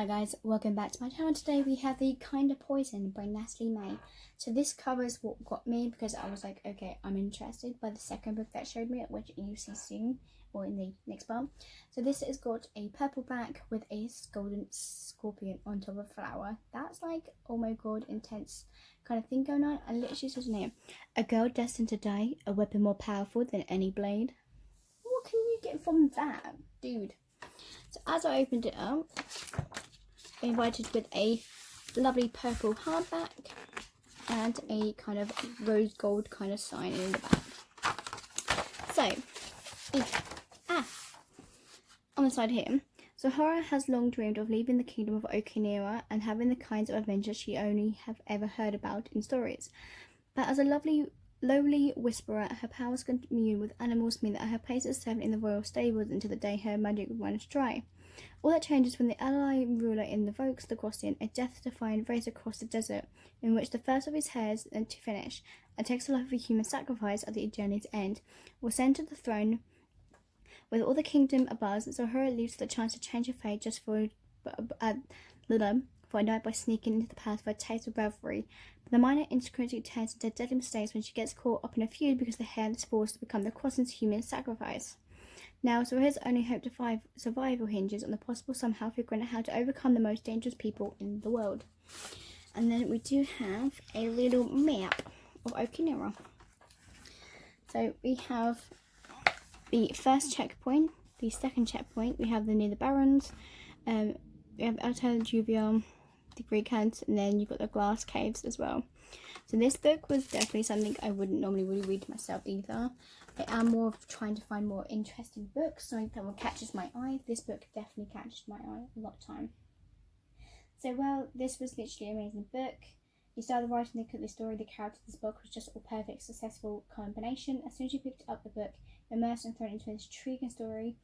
Hi guys, welcome back to my channel. Today we have The Kind of Poison by Natalie May. So this covers what got me because I was like, okay, I'm interested by the second book that showed me, which you see soon or in the next part. So this has got a purple back with a golden scorpion on top of a flower. That's like, oh my god, intense kind of thing going on. And literally says in here, a girl destined to die, a weapon more powerful than any blade. What can you get from that, dude? So as I opened it up, invited with a lovely purple hardback and a kind of rose gold kind of sign in the back. So, on the side here, Zahara has long dreamed of leaving the kingdom of Okinira and having the kinds of adventures she only have ever heard about in stories. But as a lowly whisperer, her powers commune with animals mean that her place is servant in the royal stables until the day her magic runs dry. All that changes when the ally ruler invokes the Crossian, a death-defying race across the desert, in which the first of his heirs to finish, and takes the life of a human sacrifice at the journey's end, will send to the throne. With all the kingdom abuzz, Zahara leaves the chance to change her fate just for a night by sneaking into the palace for a taste of revelry. But the minor insecurity turns into deadly mistakes when she gets caught up in a feud because the heir is forced to become the Crossian's human sacrifice. Now, Zahara's only hope to survival hinges on the possible somehow figuring out how to overcome the most dangerous people in the world. And then we do have a little map of Okinira. So we have the first checkpoint, the second checkpoint, we have near the Barrens, we have Alta Juvia, the Greek Hunts, and then you've got the Glass Caves as well. So this book was definitely something I wouldn't normally really read myself either. I am more of trying to find more interesting books, something that will catches my eye. This book definitely catches my eye a lot of time. So well, this was literally an amazing book. You started writing the story, the characters of this book was just a perfect, successful combination. As soon as you picked up the book, immersed and thrown into this intriguing story,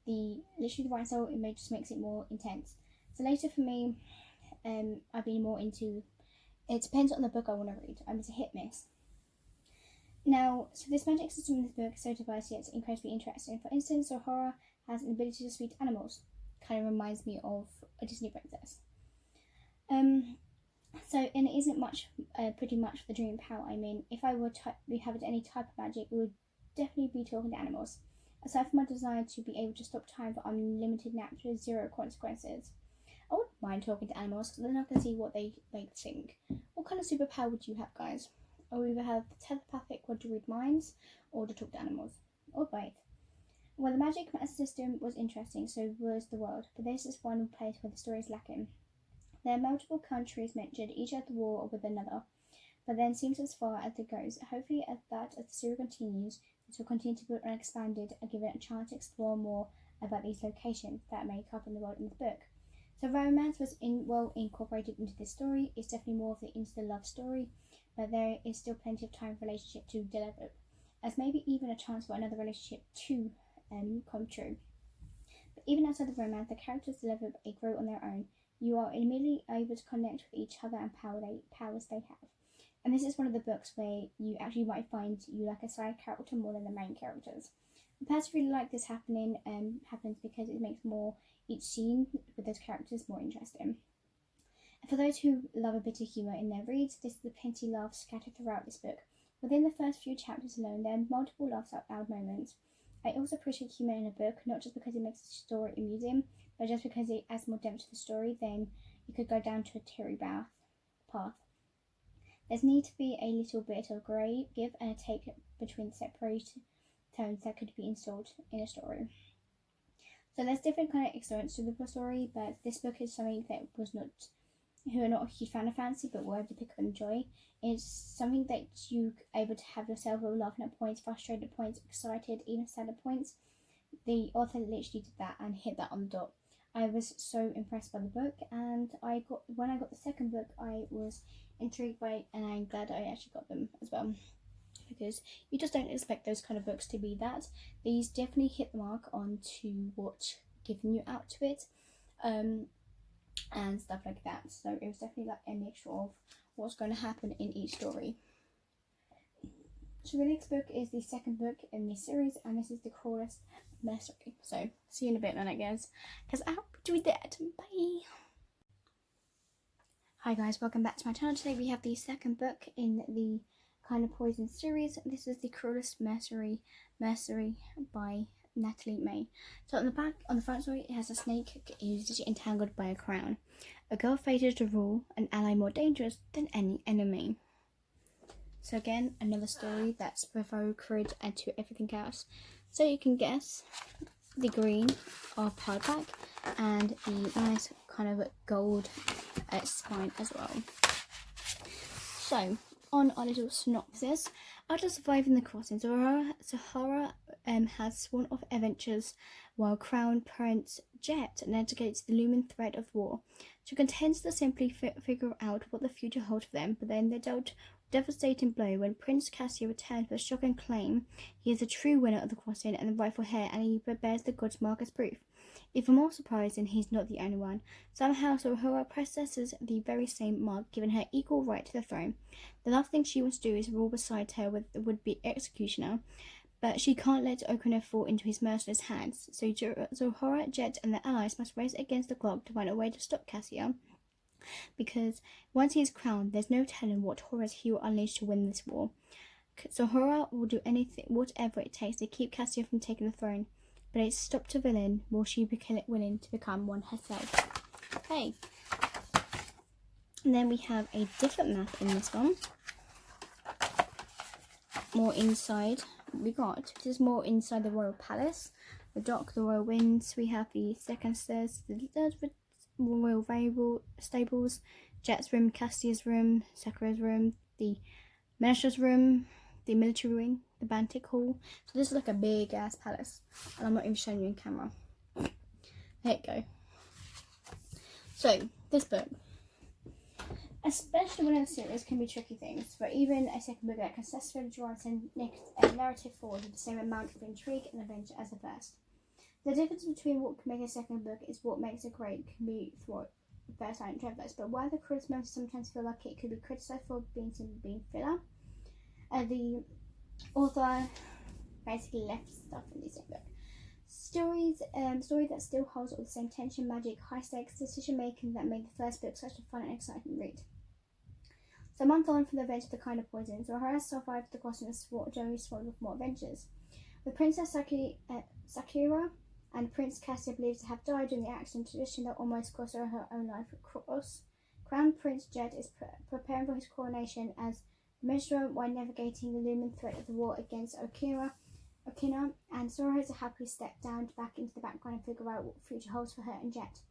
the writing style, it just makes it more intense. So later for me, I've been more into, it depends on the book I want to read. I'm into hit-miss. Now, so this magic system in this book is so diverse yet incredibly interesting. For instance, Zahara has an ability to speak to animals. Kind of reminds me of a Disney princess. And it isn't much, pretty much the dream power. I mean, if I were to have any type of magic, it would definitely be talking to animals. Aside from my desire to be able to stop time for unlimited naps with zero consequences, I wouldn't mind talking to animals because then I can see what they think. What kind of superpower would you have, guys? Or either have telepathic, or to read minds, or to talk to animals, or both. Well, the magic system was interesting, so was the world, but this is one place where the story is lacking. There are multiple countries mentioned, each at the war with another, but then seems as far as it goes. Hopefully, as the series continues, it will continue to build and expand it and give it a chance to explore more about these locations that make up in the world in this book. So romance was well incorporated into this story. It's definitely more of the instant love story, but there is still plenty of time for relationship to develop, as maybe even a chance for another relationship to come true. But even outside of romance, the characters develop and grow on their own. You are immediately able to connect with each other and powers they have. And this is one of the books where you actually might find you like a side character more than the main characters. I personally really like this happens because it makes each scene with those characters more interesting. And for those who love a bit of humour in their reads, this is the plenty laughs scattered throughout this book. Within the first few chapters alone, there are multiple laughs out loud moments. I also appreciate humour in a book, not just because it makes the story amusing, but just because it adds more depth to the story than it could go down to a teary path. There's need to be a little bit of grey, give and a take between the separate tones that could be installed in a story. So there's different kind of experience to the story, but this book is something that who are not a huge fan of fantasy but were able to pick up and enjoy. It's something that you able to have yourself laughing at points, frustrated at points, excited, even sad at points. The author literally did that and hit that on the dot. I was so impressed by the book, and when I got the second book, I was intrigued by it, and I'm glad I actually got them as well, because you just don't expect those kind of books to be that. These definitely hit the mark onto what giving you out to it, and stuff like that. So it was definitely like a mixture of what's going to happen in each story. So the next book is the second book in this series, and this is The Cruelest Mercenary. So see you in a bit then, I guess, because I hope you enjoyed that. Bye. Hi guys, welcome back to my channel. Today we have the second book in the Kind of Poison series. This is The Cruelest Mercenary by Natalie May. So on the front story, it has a snake who's entangled by a crown. A girl fated to rule, an ally more dangerous than any enemy. So again, another story that's provoked courage and to everything else. So you can guess the green of hardback and the nice kind of gold spine as well. So on our little synopsis, after surviving the crossing, Zahara has sworn off adventures while Crown Prince Jet navigates the looming threat of war. She contends to simply figure out what the future holds for them, but then they're dealt a devastating blow when Prince Cassio returns with a shocking claim he is the true winner of the crossing and the rightful heir, and he bears the god's mark as proof. Even more surprising, he's not the only one. Somehow, Zahara possesses the very same mark, giving her equal right to the throne. The last thing she wants to do is rule beside her with the would-be executioner, but she can't let Okrina fall into his merciless hands. So Zahara, Jet, and their allies must race against the clock to find a way to stop Cassio, because once he is crowned, there's no telling what horrors he will unleash to win this war. Zahara will do anything, whatever it takes, to keep Cassio from taking the throne. But it's stopped to villain, will she be willing to become one herself? Okay. And then we have a different map in this one. More inside. This is more inside the royal palace. The dock, the royal winds. We have the second stairs, the royal variable stables, Jet's room, Cassio's room, Sakura's room, the minister's room, the military wing, the Bantic Hall. So this is like a big ass palace, and I'm not even showing you in camera. There you go. So this book, especially one of the series, can be tricky things, but even a second book that can successfully drive a narrative forward with the same amount of intrigue and adventure as the first. The difference between what can make a second book is what makes it great can be throughout first and travelers, but while the critics sometimes feel like it could be criticised for being filler, the author basically left stuff in this book. Story that still holds all the same tension, magic, high stakes, decision making that made the first book such a fun and exciting read. So a month on from the event of the Kind of Poison, Zahara survived the crossing and journey swallowed with more adventures. With Princess Sakura and Prince Cassio believed to have died in the accident, tradition that almost cost her own life. Crown Prince Jet is preparing for his coronation as minstrel while navigating the looming threat of the war against Okina, and Zahara has happily stepped down back into the background and figure out what the future holds for her and Jet.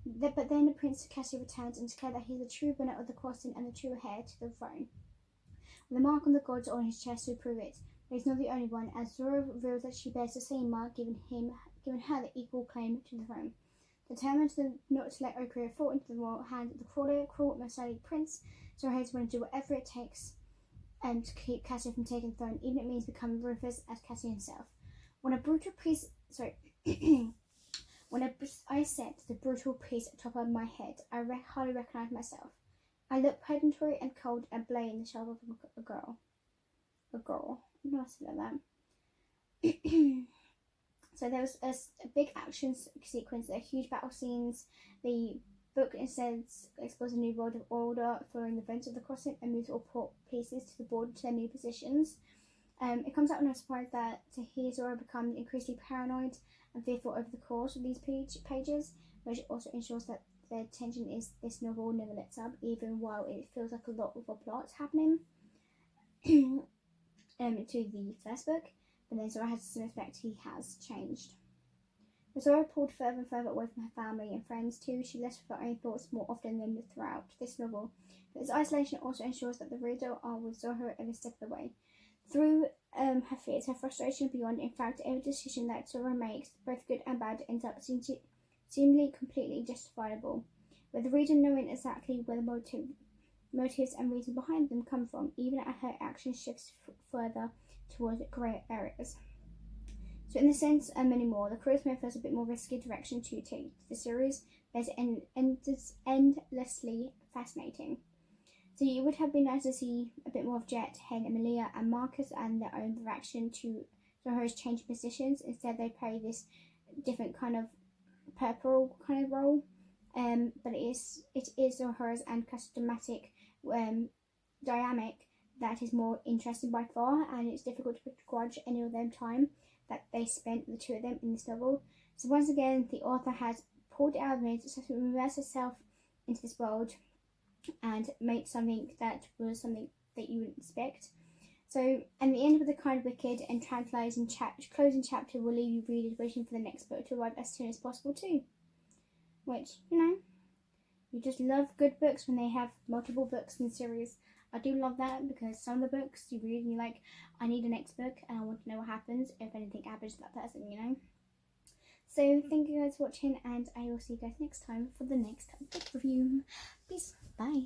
But then Prince Cassio returns and declares that he's the true winner of the crossing and the true heir to the throne, with a mark on the gods on his chest to prove it. But he's not the only one, as Zahara reveals that she bears the same mark, giving her the equal claim to the throne. Determined not to let Okina fall into the royal hand of the cruel, mercenary prince, Zahara is willing to do whatever it takes to keep Cassio from taking the throne, even if it means becoming ruthless as Cassio himself. When I said the brutal priest atop of my head, I hardly recognised myself. I looked predatory and cold and blade in the shadow of a girl. A girl. I'm not say that. So there was a big action sequence, there huge battle scenes. The book instead explores a new world of order following the events of the crossing and moves all port pieces to the board to their new positions. It comes out no surprise that to hear Zahara become increasingly paranoid and fearful over the course of these pages, which also ensures that the tension is this novel never lets up, even while it feels like a lot of a plot happening to the first book. But then Zahara has to suspect he has changed. With Zahara pulled further and further away from her family and friends too, she left with her own thoughts more often than throughout this novel. But this isolation also ensures that the reader are with Zahara every step of the way. Through her fears, her frustration beyond, in fact, every decision that Zahara makes, both good and bad, ends up seemingly completely justifiable, with the reader knowing exactly where the motives and reasons behind them come from, even as her action shifts further towards grey areas. So in the sense and many more, the Cruelest Mercenary has a bit more risky direction to take the series, but it's endlessly fascinating. So it would have been nice to see a bit more of Jet, Hen, Emilia and Marcus and their own reaction to Zahara's changing positions. Instead they play this different kind of purple kind of role, but it is a hers and dramatic dynamic that is more interesting by far, and it's difficult to begrudge any of them time that they spent, the two of them, in this novel. So once again, the author has pulled it out of it, so immerse herself into this world and make something that was something that you wouldn't expect. So, and the end with the kind, wicked, and tantalising closing chapter will leave you readers waiting for the next book to arrive as soon as possible too. Which, you know, you just love good books when they have multiple books in the series. I do love that, because some of the books you read and you're like, I need a next book and I want to know what happens, if anything happens to that person, you know. So thank you guys for watching, and I will see you guys next time for the next book review. Peace. Bye.